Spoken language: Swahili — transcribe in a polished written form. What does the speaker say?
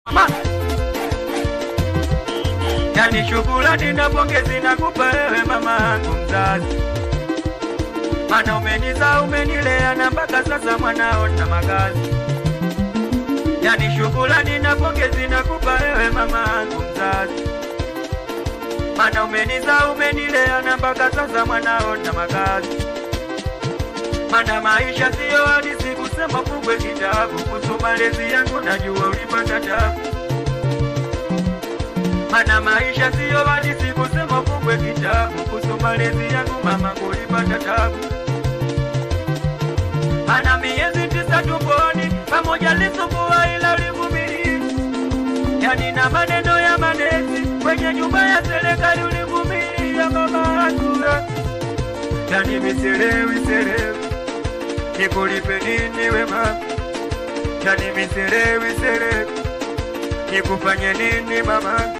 Mama, yani shukrani na pongezi nakupa wewe mama yangu mzazi, maana umenizaa umenilea na mpaka sasa mwanao na makazi. Yani shukrani na pongezi nakupa wewe mama yangu mzazi, maana umenizaa umenilea na mpaka sasa mwanao na makazi. Maana maisha siyo hadithi kusema fungwe kitabu, kuhusu malezi yangu najua ulipata tabu. Maana maisha siyo hadithi kusema fungwe kitabu, kuhusu malezi yangu mama ulipata tabu. Maana miezi 9 tumboni pamoja lisumbua ila ulivumilia, yani na maneno ya manesi kwenye nyumba ya serikali ulivumilia mama yangu. Yani miselewi nikulipe nini we mama, yani miselewi nikufanye nini mama.